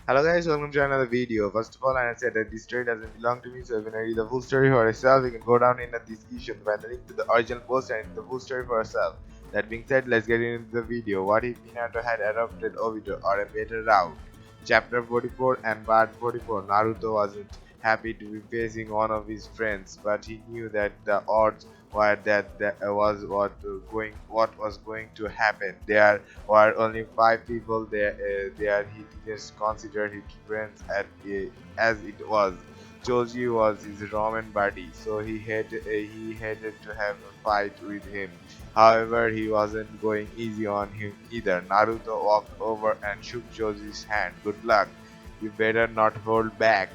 Hello guys, welcome to another video. First of all, I said that this story doesn't belong to me, so if you read the full story for yourself, you can go down in the description find the link to the original post and the full story for yourself. That being said, let's get into the video. What if Minato had adopted Obito or a better route? Chapter 44 and Part 44. Naruto wasn't happy to be facing one of his friends, but he knew that the odds were that was what was going to happen. There were only five people there. He didn't consider his friends as it was. Choji was his Roman buddy, so he hated to have a fight with him. However, he wasn't going easy on him either. Naruto walked over and shook Choji's hand. Good luck. You better not hold back.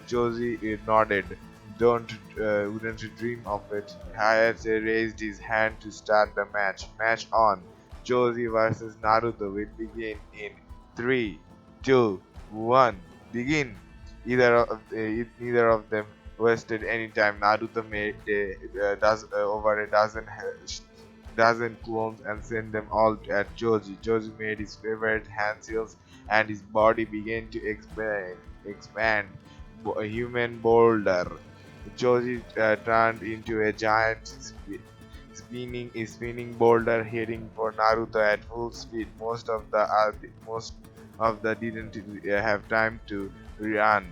Choji nodded. Don't wouldn't dream of it. Hayate raised his hand to start the match. Match on. Choji versus Naruto will begin in 3, 2, 1. Begin. Neither of them wasted any time. Naruto made over a dozen clones and sent them all at Choji. Choji made his favorite hand seals and his body began to expand. A human boulder. Choji turned into a giant spinning boulder heading for Naruto at full speed. Most of the didn't have time to run.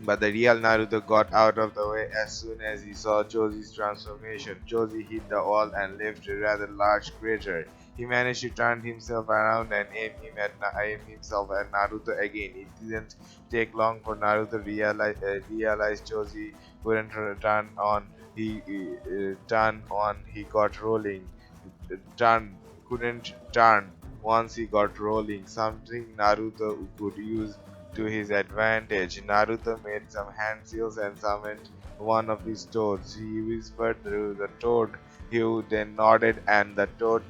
But the real Naruto got out of the way as soon as he saw Choji's transformation. Choji hit the wall and left a rather large crater. He managed to turn himself around and aim himself at Naruto again. It didn't take long for Naruto to realize Choji couldn't turn on. He got rolling. Turn couldn't turn once he got rolling. Something Naruto could use to his advantage. Naruto made some hand seals and summoned one of his toads. He whispered through the toad. He then nodded, and the toad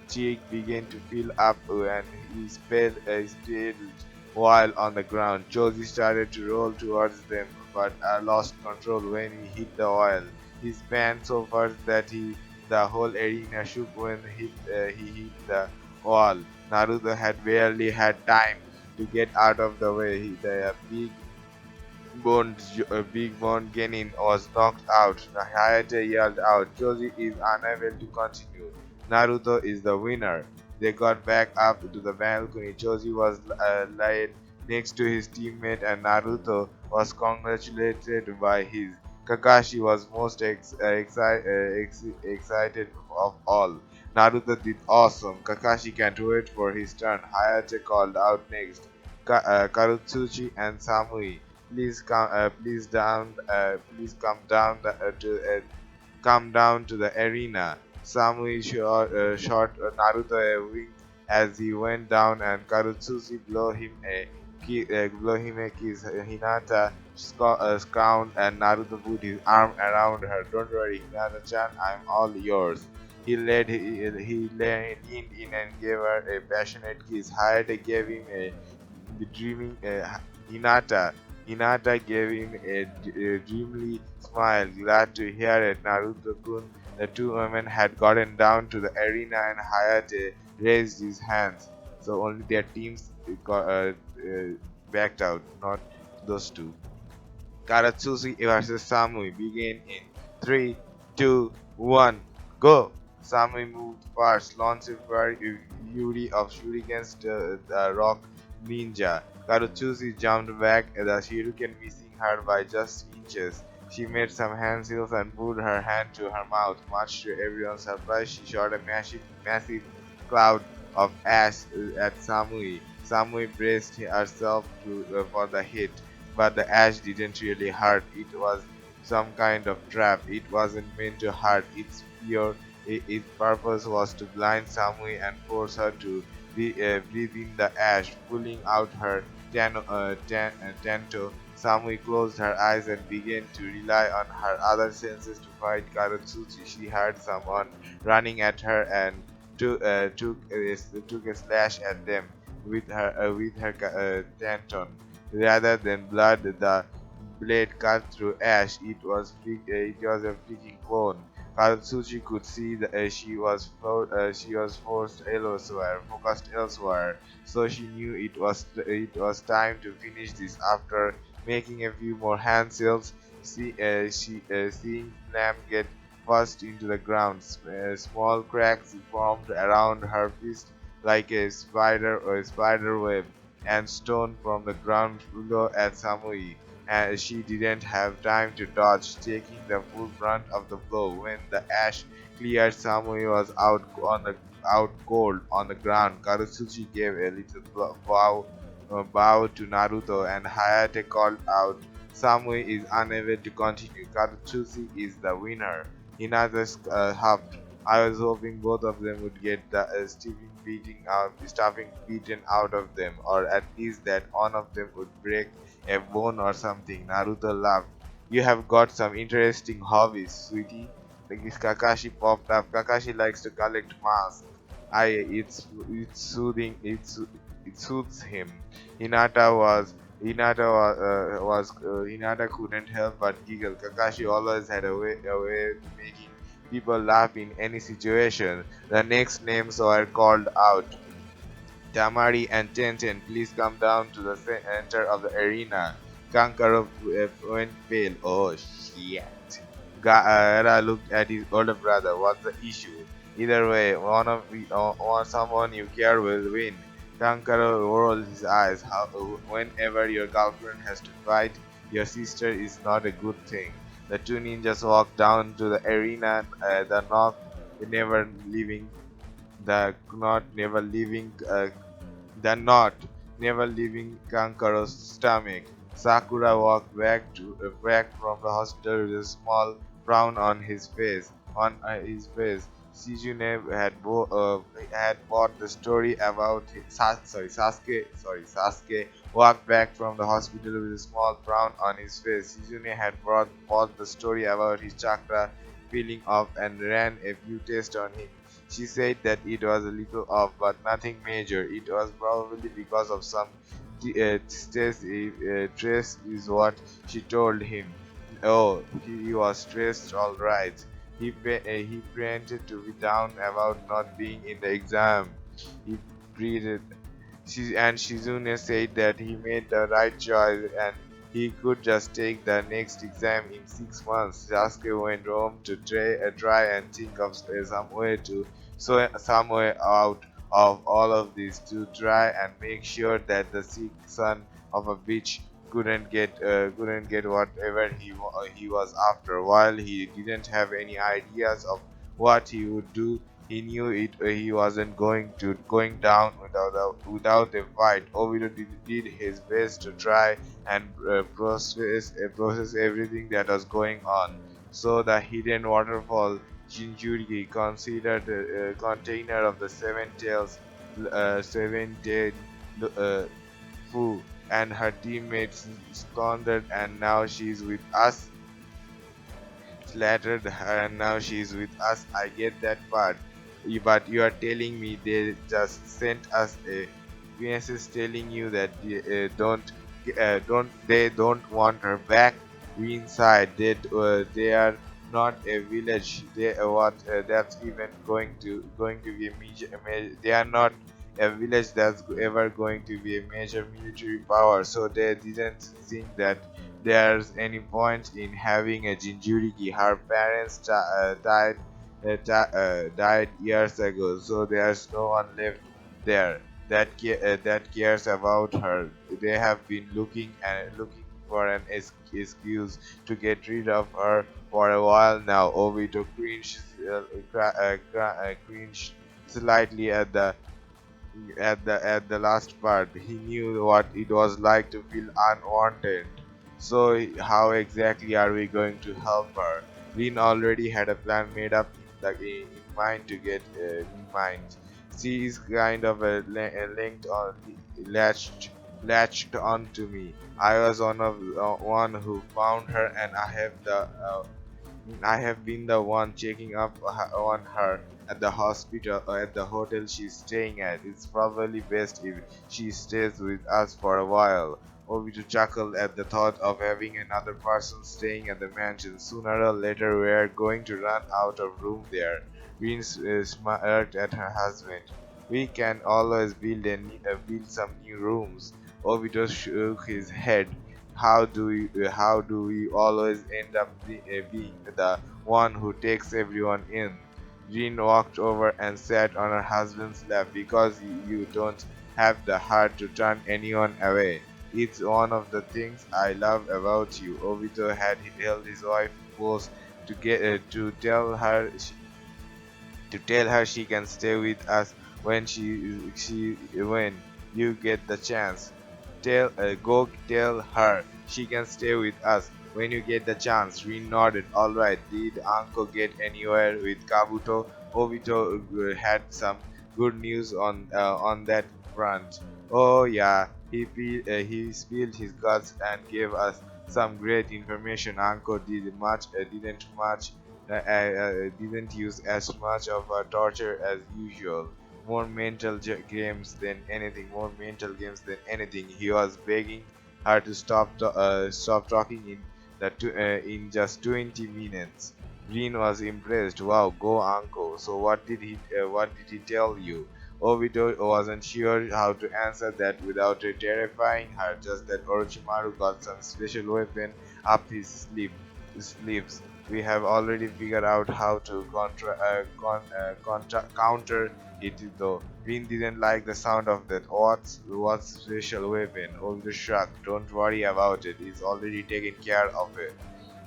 cheek began to fill up, and he stayed while on the ground. Choji started to roll towards them, but lost control when he hit the oil. He span so fast that the whole arena shook when he hit the wall. Naruto had barely had time to get out of the way. Big Bone Genin was knocked out. Hayate yelled out, Choji is unable to continue. Naruto is the winner. They got back up to the balcony. Choji was laid next to his teammate and Naruto was congratulated by his. Kakashi was most excited of all. Naruto did awesome. Kakashi can't wait for his turn. Hayate called out next. Karutsuchi and Samui, come down to the arena. Samui shot Naruto a wink as he went down, and Karutsuchi blow him a kiss. Hinata scowned, and Naruto put his arm around her. Don't worry, Hinata-chan, I'm all yours. He leaned in and gave her a passionate kiss. Hayate gave him a dreaming Hinata. Hinata gave him a dreamily smile. Glad to hear it, Naruto-kun. The two women had gotten down to the arena and Hayate raised his hands. So only their teams backed out, not those two. Karatsushi versus Samui began in 3, 2, 1, go! Samui moved fast, launched a fury of shurikens to the rock ninja. Karatsushi jumped back, the shuriken missing her by just inches. She made some hand seals and put her hand to her mouth. Much to everyone's surprise, she shot a massive cloud of ash at Samui. Samui braced herself for the hit, but the ash didn't really hurt. It was some kind of trap. It wasn't meant to hurt. Its purpose was to blind Samui and force her to breathe in the ash, pulling out her tento. Samui closed her eyes and began to rely on her other senses to fight Karotsuchi. She heard someone running at her and took a slash at them with her tenton. Rather than blood, the blade cut through ash. It was a freaking clone. Katsuchi could see that she was focused elsewhere, so she knew it was time to finish this. After making a few more hand seals, seeing Slam get first into the ground, small cracks formed around her fist like a spider or a spider web, and stone from the ground below at Samui, and she didn't have time to dodge, taking the full brunt of the blow. When the ash cleared, Samui was out cold on the ground. Karutsuchi gave a little bow to Naruto, and Hayate called out, "Samui is unable to continue. Karutsuchi is the winner." Hinata huffed. "I was hoping both of them would get the stuffing beaten out of them, or at least that one of them would break a bone or something." Naruto laughed. "You have got some interesting hobbies, sweetie." Like Kakashi popped up. "Kakashi likes to collect masks. It's soothing. It soothes him." Hinata was Hinata couldn't help but giggle. Kakashi always had a way of making people laugh in any situation. The next names were called out. "Tamari and Tenten, please come down to the center of the arena." Kankaro went pale. "Oh shit." Gaara looked at his older brother. "What's the issue?" "Either way, someone you care will win." Kankaro rolled his eyes. Whenever your girlfriend has to fight your sister is not a good thing." The two ninjas walked down to the arena, never leaving the knot never leaving Kankaro's stomach. Sakura walked back from the hospital with a small frown on his face. Shizune had bought the story about Sasuke walked back from the hospital with a small frown on his face. Shizune had bought the story about his chakra peeling off and ran a few tests on him. She said that it was a little off, but nothing major. It was probably because of some stress, is what she told him. Oh, he was stressed, all right. He pretended to be down about not being in the exam. He breathed. Shizune said that he made the right choice and he could just take the next exam in 6 months. Sasuke went home to try and think of some way out of all of this, to try and make sure that the sick son of a bitch couldn't get whatever he was after. While he didn't have any ideas of what he would do, he knew he wasn't going down without a fight. Obito did his best to try and process everything that was going on. So the hidden waterfall Jinchuriki, considered the container of the seven-tailed uh, Fu, and her teammates squandered, and now she's with us, flattered her, and now she's with us. I get that part. But you are telling me they just sent us a message telling you that they don't want her back? We inside. They are not a village. They what that's even going to be they are not a village that's ever going to be a major military power. So they didn't think that there's any point in having a Jinchuriki. Her parents died years ago, so there's no one left there that cares about her. They have been looking for an excuse to get rid of her for a while now. Obito cringed slightly at the last part. He knew what it was like to feel unwanted. So how exactly are we going to help her? Lin already had a plan made up in mind to get in mind. She is kind of linked on latched onto me. I was one who found her, and I have been the one checking up on her at the at the hotel she's staying at. It's probably best if she stays with us for a while. Obito chuckled at the thought of having another person staying at the mansion. Sooner or later, we're going to run out of room there. Rin smirked at her husband. We can always build some new rooms. Obito shook his head. How do we always end up being the one who takes everyone in? Jean walked over and sat on her husband's lap. Because you don't have the heart to turn anyone away. It's one of the things I love about you. Obito had held his wife close to tell her she can stay with us when you get the chance. Go tell her she can stay with us when you get the chance. Rin nodded. All right. Did Anko get anywhere with Kabuto? Obito had some good news on that front. Oh yeah, he spilled his guts and gave us some great information. Anko didn't use as much of a torture as usual. More mental games than anything. He was begging her to stop talking in just 20 minutes. Green was impressed. Wow, go uncle. So what did he tell you? Obito wasn't sure how to answer that without terrifying her. Just that Orochimaru got some special weapon up his sleeves. We have already figured out how to counter it though. Rin didn't like the sound of that. What's special weapon? Older shrugged. Don't worry about it. It's already taken care of it.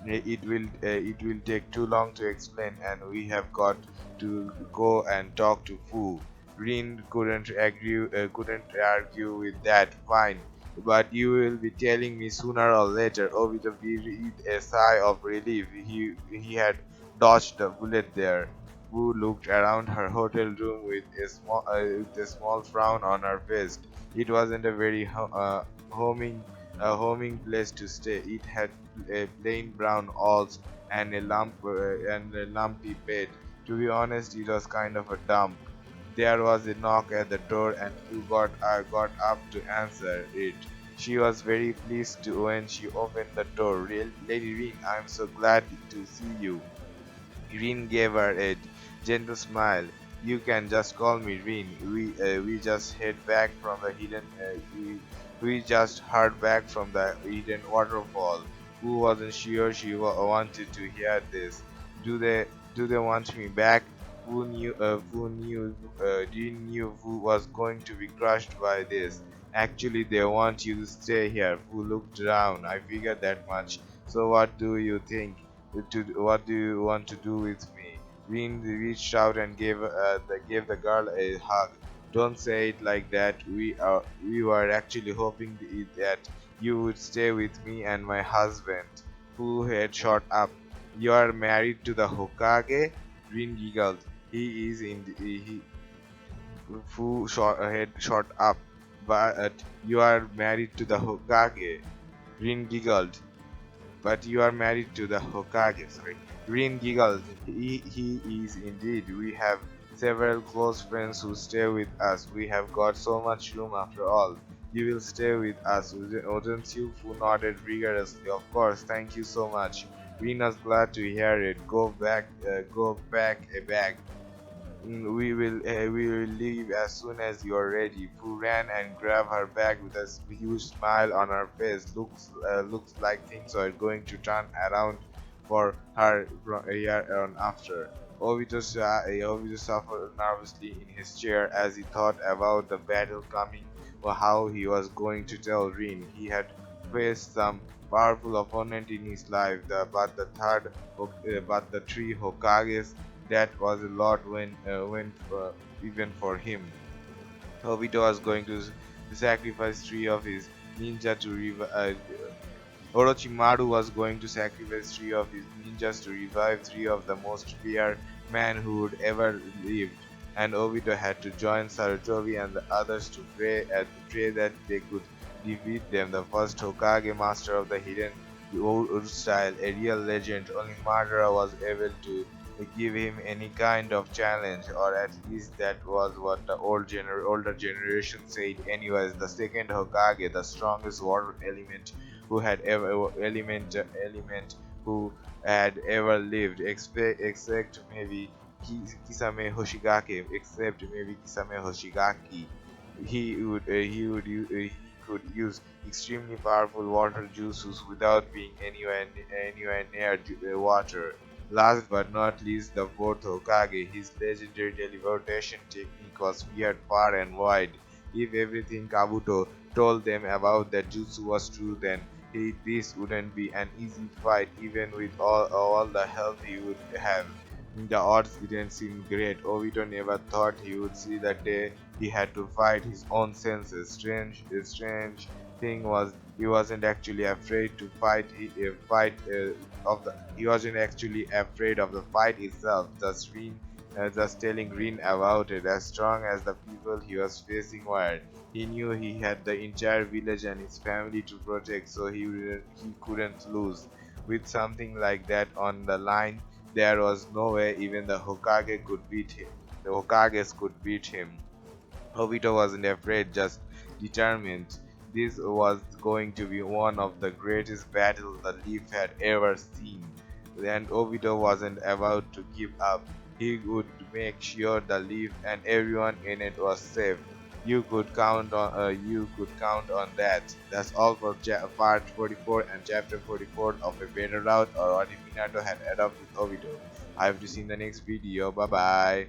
It will take too long to explain, and we have got to go and talk to Fu. Rin couldn't argue with that. Fine, but you will be telling me sooner or later. Obito breathed a sigh of relief. He had dodged the bullet there. Fu looked around her hotel room with a small frown on her face. It wasn't a very homing place to stay. It had plain brown walls and a lumpy bed. To be honest, it was kind of a dump. There was a knock at the door, and Fu got up to answer it. She was very pleased when she opened the door. Lady Rin, I'm so glad to see you. Rin gave her a gentle smile. You can just call me Rin. We just head back from the hidden. We just heard back from the hidden waterfall. Who wasn't sure she wanted to hear this? Do they do they want me back? Rin knew who was going to be crushed by this. Actually, they want you to stay here. Who looked around? I figured that much. So what do you think? What do you want to do with me? Rin reached out and gave the girl a hug. Don't say it like that. We were actually hoping that you would stay with me and my husband, who had shot up. You are married to the Hokage? Rin giggled. He is in he Fu had shot up, but you are married to the Hokage. Rin giggled. But you are married to the Hokage, sorry. Rin giggled. He is indeed. We have several close friends who stay with us. We have got so much room after all. You will stay with us, wouldn't you? Fu nodded vigorously. Of course, thank you so much. Rin was glad to hear it. Go pack a bag. We will leave as soon as you are ready. Pooh ran and grabbed her bag with a huge smile on her face. Looks like things are going to turn around for her from a year on after. Obito suffered nervously in his chair as he thought about the battle coming or how he was going to tell Rin. He had faced some powerful opponent in his life, but the three Hokages, that was a lot even for him. Obito was going to sacrifice three of his ninja to Orochimaru was going to sacrifice three of his ninjas to revive three of the most feared men who would ever lived, and Obito had to join Sarutobi and the others to pray that they could defeat them. The first Hokage, master of the hidden old style, a real legend. Only Madara was able to give him any kind of challenge, or at least that was what the older generation said. Anyways, the second Hokage, the strongest water element who had ever element who had ever lived, except maybe Kisame Hoshigaki, except maybe Kisame Hoshigaki. He could use extremely powerful water juices without being anywhere near water. Last but not least, the fourth Hokage. His legendary teleportation technique was feared far and wide. If everything Kabuto told them about that jutsu was true, then this wouldn't be an easy fight, even with all the help he would have. The odds didn't seem great. Obito never thought he would see the day he had to fight his own senses. Strange thing was he wasn't actually afraid to he wasn't actually afraid of the fight itself. Just telling Rin about it. As strong as the people he was facing were, he knew he had the entire village and his family to protect, so he couldn't lose. With something like that on the line, there was no way even the Hokage could beat him. The Hokages could beat him. Obito wasn't afraid, just determined. This was going to be one of the greatest battles the Leaf had ever seen, and Obito wasn't about to give up. He would make sure the Leaf and everyone in it was safe. You could count on that. That's all for part 44 and chapter 44 of A Better Route, or what if Minato had adopted Obito. I have to see in the next video. Bye bye.